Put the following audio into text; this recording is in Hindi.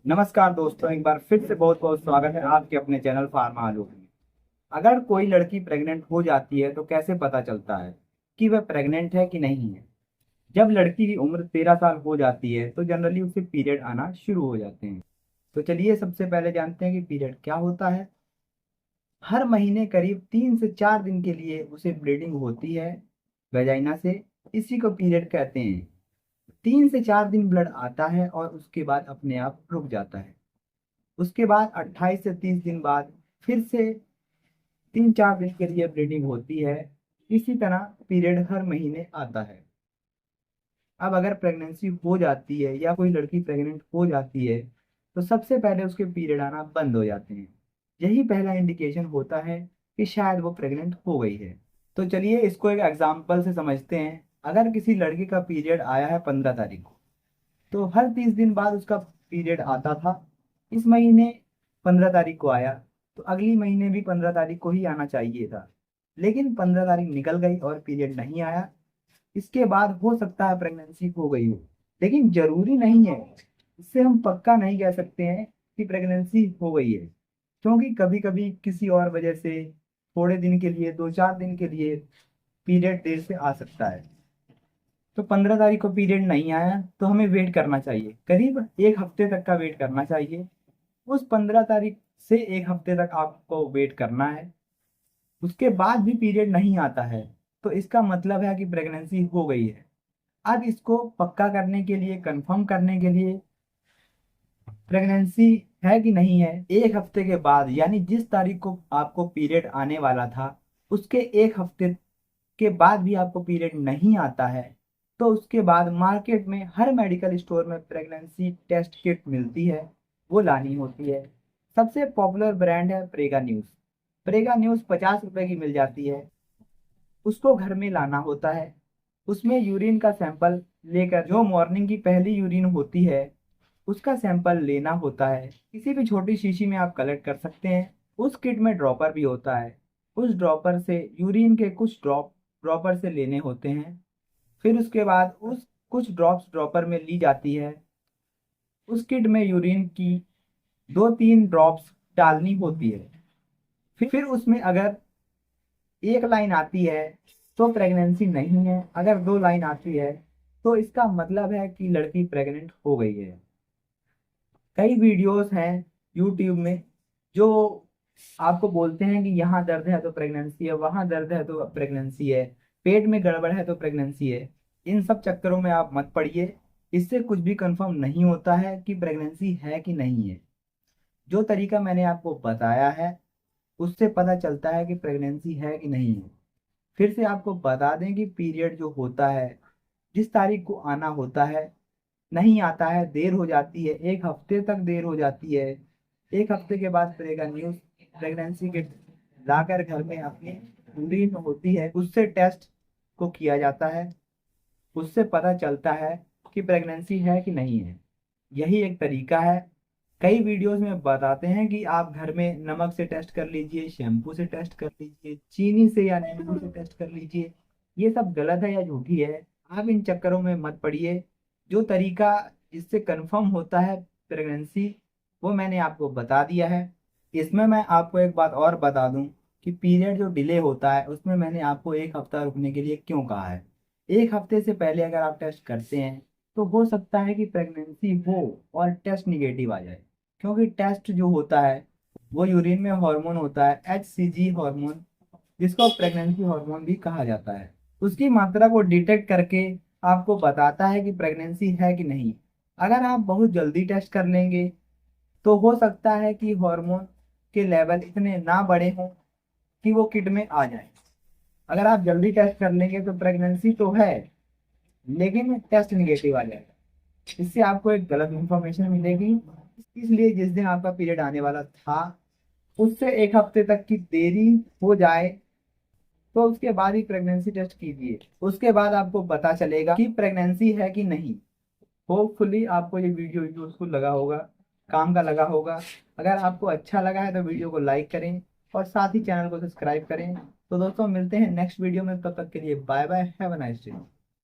नमस्कार दोस्तों, एक बार फिर से बहुत बहुत स्वागत है आपके अपने चैनल फार्मा आलोक में। अगर कोई लड़की प्रेग्नेंट हो जाती है तो कैसे पता चलता है कि वह प्रेग्नेंट है कि नहीं है। जब लड़की की उम्र 13 साल हो जाती है तो जनरली उसे पीरियड आना शुरू हो जाते हैं। तो चलिए सबसे पहले जानते हैं कि पीरियड क्या होता है। हर महीने करीब 3 से 4 दिन के लिए उसे ब्लीडिंग होती है वेजाइना से। इसी को पीरियड कहते हैं। 3 से 4 दिन ब्लड आता है और उसके बाद अपने आप रुक जाता है। उसके बाद 28 से 30 दिन बाद फिर से 3 4 दिन के लिए ब्लीडिंग होती है। इसी तरह पीरियड हर महीने आता है। अब अगर प्रेगनेंसी हो जाती है या कोई लड़की प्रेग्नेंट हो जाती है तो सबसे पहले उसके पीरियड आना बंद हो जाते हैं। यही पहला इंडिकेशन होता है कि शायद वो प्रेग्नेंट हो गई है। तो चलिए इसको एक एग्जाम्पल से समझते हैं। अगर किसी लड़की का पीरियड आया है 15 तारीख को, तो हर 30 दिन बाद उसका पीरियड आता था। इस महीने 15 तारीख को आया तो अगली महीने भी 15 तारीख को ही आना चाहिए था। लेकिन 15 तारीख निकल गई और पीरियड नहीं आया। इसके बाद हो सकता है प्रेगनेंसी हो गई हो, लेकिन जरूरी नहीं है। इससे हम पक्का नहीं कह सकते हैं कि प्रेगनेंसी हो गई है, क्योंकि कभी कभी किसी और वजह से थोड़े दिन के लिए 2 4 दिन के लिए पीरियड देर से आ सकता है। तो 15 तारीख को पीरियड नहीं आया तो हमें वेट करना चाहिए, करीब 1 हफ्ते तक का वेट करना चाहिए। उस 15 तारीख से 1 हफ्ते तक आपको वेट करना है। उसके बाद भी पीरियड नहीं आता है तो इसका मतलब है कि प्रेगनेंसी हो गई है। अब इसको पक्का करने के लिए, कंफर्म करने के लिए, प्रेगनेंसी है कि नहीं है, 1 हफ्ते के बाद यानी जिस तारीख को आपको पीरियड आने वाला था उसके 1 हफ्ते के बाद भी आपको पीरियड नहीं आता है, तो उसके बाद मार्केट में हर मेडिकल स्टोर में प्रेगनेंसी टेस्ट किट मिलती है, वो लानी होती है। सबसे पॉपुलर ब्रांड है प्रेगा न्यूज़। प्रेगा न्यूज़ 50 रुपए की मिल जाती है। उसको घर में लाना होता है। उसमें यूरिन का सैंपल लेकर, जो मॉर्निंग की पहली यूरिन होती है उसका सैंपल लेना होता है। किसी भी छोटी शीशी में आप कलेक्ट कर सकते हैं। उस किट में ड्रॉपर भी होता है। उस ड्रॉपर से यूरिन के कुछ ड्रॉप ड्रॉपर से लेने होते हैं। फिर उसके बाद उस कुछ ड्रॉप्स ड्रॉपर में ली जाती है। उस किट में यूरिन की 2 3 ड्रॉप्स डालनी होती है। फिर उसमें अगर एक लाइन आती है तो प्रेगनेंसी नहीं है, अगर 2 लाइन आती है तो इसका मतलब है कि लड़की प्रेग्नेंट हो गई है। कई वीडियोस हैं यूट्यूब में जो आपको बोलते हैं कि यहाँ दर्द है तो प्रेगनेंसी है, वहाँ दर्द है तो प्रेगनेंसी है, पेट में गड़बड़ है तो प्रेगनेंसी है। इन सब चक्करों में आप मत पड़िए। इससे कुछ भी कंफर्म नहीं होता है कि प्रेगनेंसी है कि नहीं है। जो तरीका मैंने आपको बताया है उससे पता चलता है कि प्रेगनेंसी है कि नहीं है। फिर से आपको बता दें कि पीरियड जो होता है, जिस तारीख को आना होता है, नहीं आता है, देर हो जाती है, 1 हफ्ते तक देर हो जाती है। 1 हफ्ते के बाद प्रेगा न्यूज प्रेगनेंसी किट लाकर घर में अपनी यूरिन होती है उससे टेस्ट को किया जाता है। उससे पता चलता है कि प्रेगनेंसी है कि नहीं है। यही एक तरीका है। कई वीडियोस में बताते हैं कि आप घर में नमक से टेस्ट कर लीजिए, शैम्पू से टेस्ट कर लीजिए, चीनी से या नींबू से टेस्ट कर लीजिए। ये सब गलत है या झूठी है। आप इन चक्करों में मत पड़िए। जो तरीका जिससे कंफर्म होता है प्रेगनेंसी, वो मैंने आपको बता दिया है। इसमें मैं आपको एक बात और बता दूं कि पीरियड जो डिले होता है उसमें मैंने आपको 1 हफ्ता रुकने के लिए क्यों कहा है। 1 हफ्ते से पहले अगर आप टेस्ट करते हैं तो हो सकता है कि प्रेगनेंसी हो और टेस्ट निगेटिव आ जाए। क्योंकि टेस्ट जो होता है वो यूरिन में हार्मोन होता है, HCG हार्मोन, जिसको प्रेगनेंसी हार्मोन भी कहा जाता है। उसकी मात्रा को डिटेक्ट करके आपको बताता है कि प्रेगनेंसी है कि नहीं। अगर आप बहुत जल्दी टेस्ट कर लेंगे तो हो सकता है कि हार्मोन के लेवल इतने ना बढ़े हों कि वो किड में आ जाए। अगर आप जल्दी टेस्ट कर लेंगे तो प्रेगनेंसी तो है, लेकिन टेस्ट निगेटिव आ जाएगा। इससे आपको एक गलत इंफॉर्मेशन मिलेगी। इसलिए जिस दिन आपका पीरियड आने वाला था उससे 1 हफ्ते तक की देरी हो जाए तो उसके बाद ही प्रेगनेंसी टेस्ट कीजिए। उसके बाद आपको पता चलेगा कि प्रेगनेंसी है कि नहीं। होपफुली आपको ये वीडियो यूजफुल लगा होगा, काम का लगा होगा। अगर आपको अच्छा लगा है तो वीडियो को लाइक करें और साथ ही चैनल को सब्सक्राइब करें। तो दोस्तों मिलते हैं नेक्स्ट वीडियो में, तब तक के लिए bye bye, have a nice day.